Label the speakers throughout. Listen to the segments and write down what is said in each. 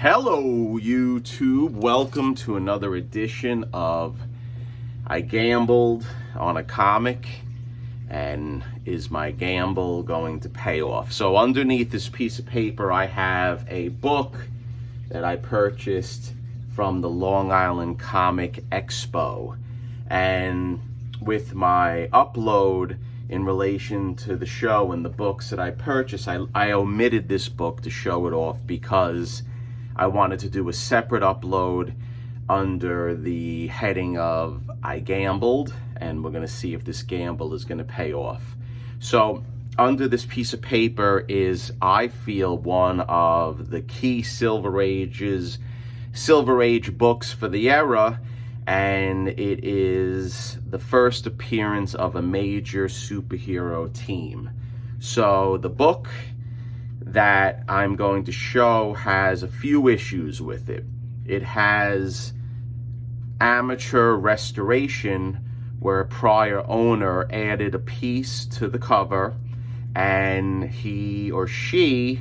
Speaker 1: Hello YouTube, welcome to another edition of I Gambled on a Comic, and is my gamble going to pay off? So underneath this piece of paper I have a book that I purchased from the Long Island Comic Expo, and with my upload in relation to the show and the books that I purchased, I omitted this book to show it off because I wanted to do a separate upload under the heading of I Gambled, and we're going to see if this gamble is going to pay off. So under this piece of paper is, I feel, one of the key Silver Age books for the era, and it is the first appearance of a major superhero team. So the book that I'm going to show has a few issues with it. It has amateur restoration where a prior owner added a piece to the cover and he or she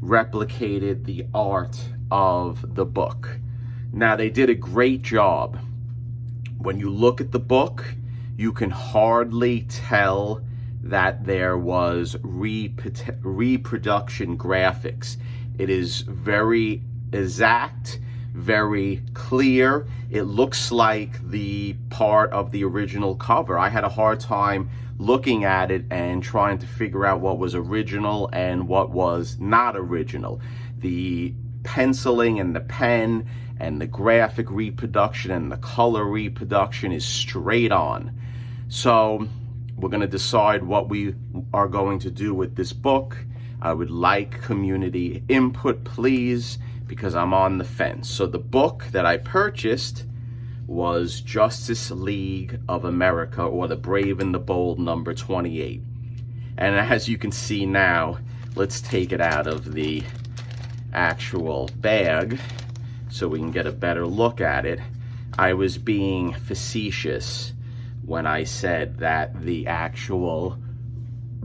Speaker 1: replicated the art of the book. Now, they did a great job. When you look at the book, you can hardly tell that there was reproduction graphics. It is very exact, very clear. It looks like the part of the original cover. I had a hard time looking at it and trying to figure out what was original and what was not original. The penciling and the pen and the graphic reproduction and the color reproduction is straight on. So we're going to decide what we are going to do with this book. I would like community input, please, because I'm on the fence. So the book that I purchased was Justice League of America, or The Brave and the Bold, number 28. And as you can see now, let's take it out of the actual bag so we can get a better look at it. I was being facetious when I said that the actual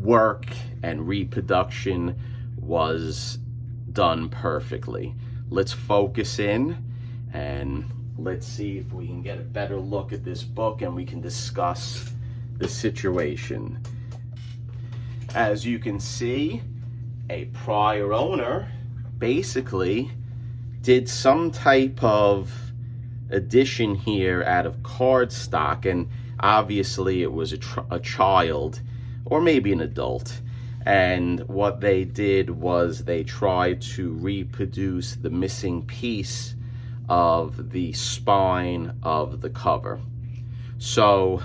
Speaker 1: work and reproduction was done perfectly. Let's focus in and let's see if we can get a better look at this book and we can discuss the situation. As you can see, a prior owner basically did some type of addition here out of cardstock, and obviously it was a child or maybe an adult, and what they did was they tried to reproduce the missing piece of the spine of the cover. So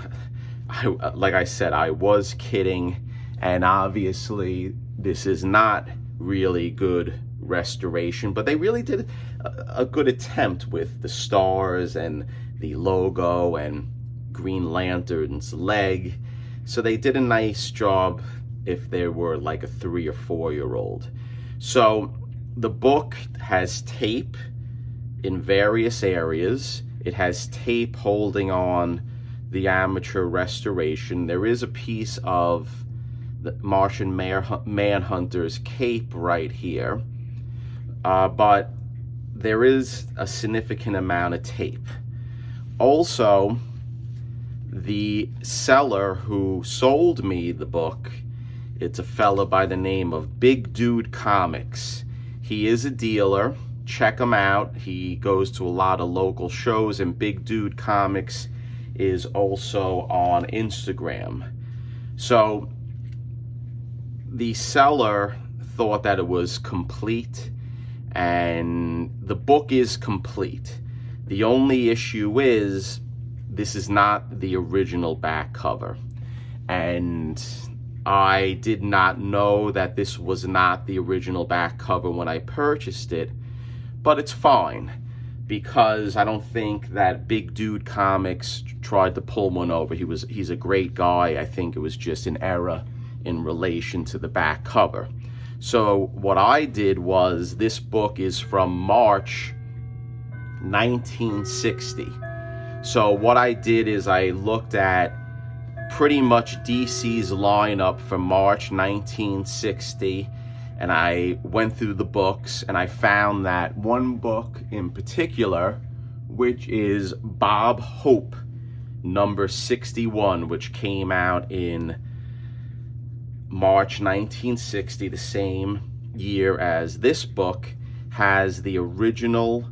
Speaker 1: like I said, I was kidding, and obviously this is not really good restoration, but they really did a good attempt with the stars and the logo and Green Lantern's leg. So they did a nice job if they were like a 3 or 4-year-old. So the book has tape in various areas. It has tape holding on the amateur restoration. There is a piece of the Martian Manhunter's cape right here, but there is a significant amount of tape. Also, the seller who sold me the book, it's a fella by the name of Big Dude Comics. He is a dealer. Check him out. He goes to a lot of local shows, and Big Dude Comics is also on Instagram. So the seller thought that it was complete, and the book is complete. The only issue is this is not the original back cover, and I did not know that this was not the original back cover when I purchased it, but it's fine because I don't think that Big Dude Comics tried to pull one over. He's a great guy. I think it was just an error in relation to the back cover. So what I did was, this book is from March 1960. So what I did is I looked at pretty much DC's lineup for March 1960, and I went through the books, and I found that one book in particular, which is Bob Hope, number 61, which came out in March 1960, the same year as this book, has the original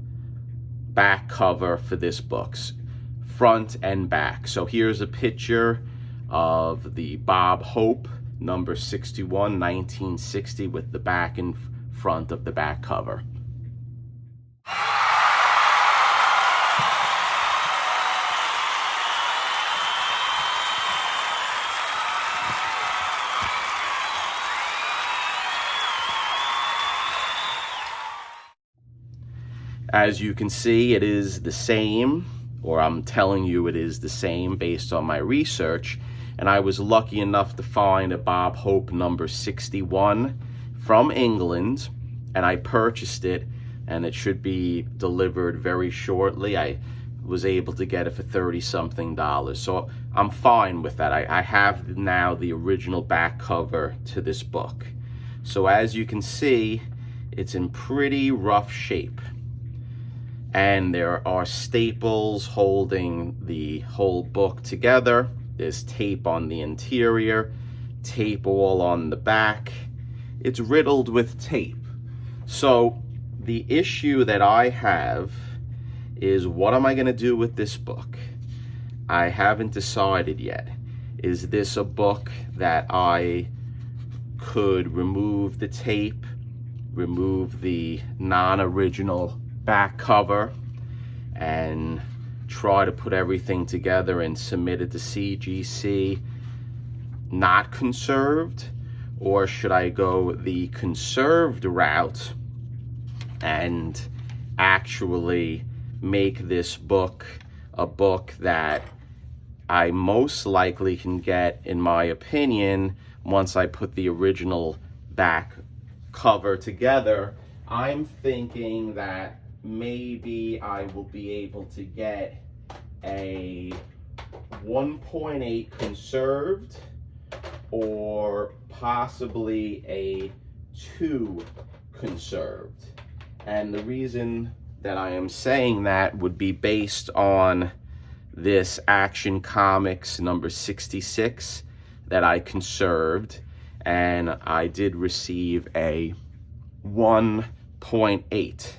Speaker 1: back cover for this book's front and back. So here's a picture of the Bob Hope number 61, 1960, with the back and front of the back cover. As you can see, it is the same, or I'm telling you it is the same based on my research, and I was lucky enough to find a Bob Hope number 61 from England, and I purchased it, and it should be delivered very shortly. I was able to get it for $30-something, so I'm fine with that. I have now the original back cover to this book. So as you can see, it's in pretty rough shape. And there are staples holding the whole book together. There's tape on the interior, tape all on the back. It's riddled with tape. So the issue that I have is, what am I going to do with this book? I haven't decided yet. Is this a book that I could remove the tape, remove the non-original back cover, and try to put everything together and submit it to CGC not conserved? Or should I go the conserved route and actually make this book a book that I most likely can get, in my opinion, once I put the original back cover together? I'm thinking that maybe I will be able to get a 1.8 conserved, or possibly a 2 conserved. And the reason that I am saying that would be based on this Action Comics number 66 that I conserved, and I did receive a 1.8.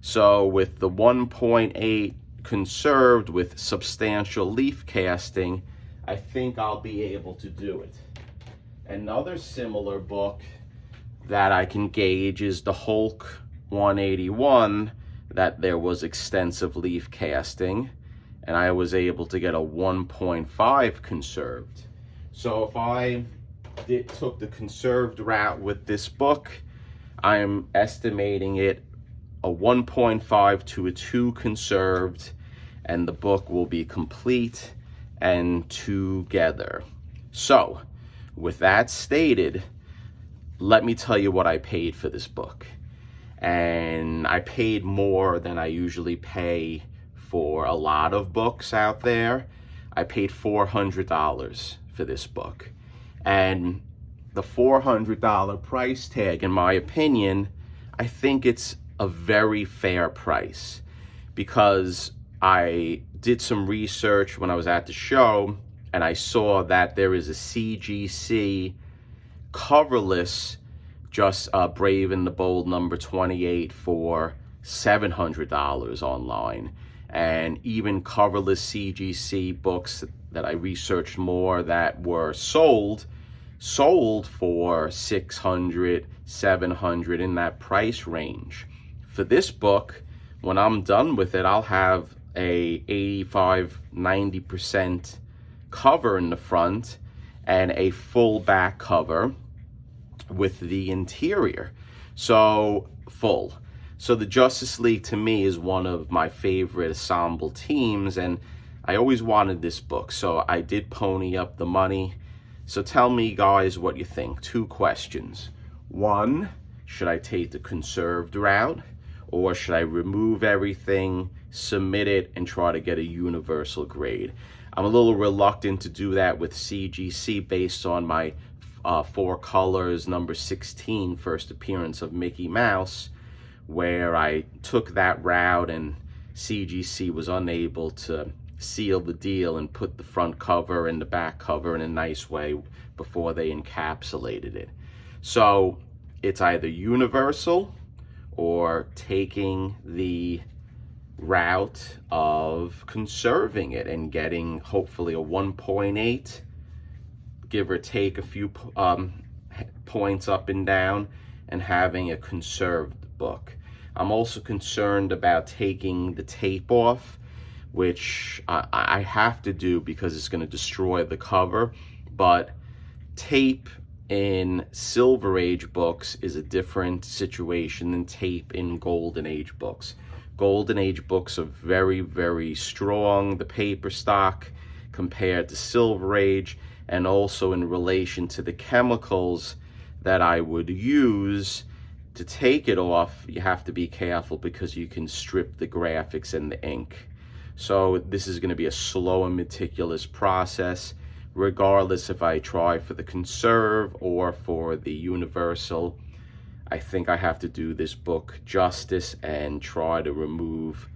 Speaker 1: So with the 1.8 conserved with substantial leaf casting, I think I'll be able to do it. Another similar book that I can gauge is the Hulk 181, that there was extensive leaf casting, and I was able to get a 1.5 conserved. So if I took the conserved route with this book, I'm estimating it a 1.5 to a 2 conserved, and the book will be complete and together. So with that stated, let me tell you what I paid for this book. And I paid more than I usually pay for a lot of books out there. I paid $400 for this book. And the $400 price tag, in my opinion, I think it's a very fair price, because I did some research when I was at the show, and I saw that there is a CGC coverless, just Brave and the Bold number 28 for $700 online. And even coverless CGC books that I researched more that were sold for $600, $700, in that price range. For this book, when I'm done with it, I'll have a 85-90% cover in the front and a full back cover with the interior. So full. So the Justice League to me is one of my favorite ensemble teams, and I always wanted this book, so I did pony up the money. So tell me, guys, what you think. 2 questions. 1, should I take the conserved route, or should I remove everything, submit it, and try to get a universal grade? I'm a little reluctant to do that with CGC based on my Four Colors number 16, first appearance of Mickey Mouse, where I took that route and CGC was unable to seal the deal and put the front cover and the back cover in a nice way before they encapsulated it. So it's either Universal or taking the route of conserving it and getting hopefully a 1.8, give or take a few points up and down, and having a conserved book. I'm also concerned about taking the tape off, which I have to do because it's going to destroy the cover, but tape in Silver Age books is a different situation than tape in Golden Age books. Golden Age books are very, very strong, the paper stock, compared to Silver Age, and also in relation to the chemicals that I would use to take it off. You have to be careful because you can strip the graphics and the ink. So this is going to be a slow and meticulous process, regardless if I try for the conserve or for the Universal. I think I have to do this book justice and try to remove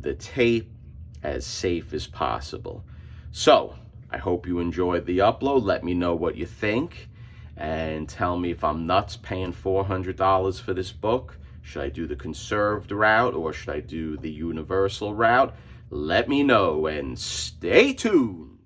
Speaker 1: the tape as safe as possible. So I hope you enjoyed the upload. Let me know what you think and tell me if I'm nuts paying $400 for this book. Should I do the conserved route or should I do the Universal route? Let me know and stay tuned.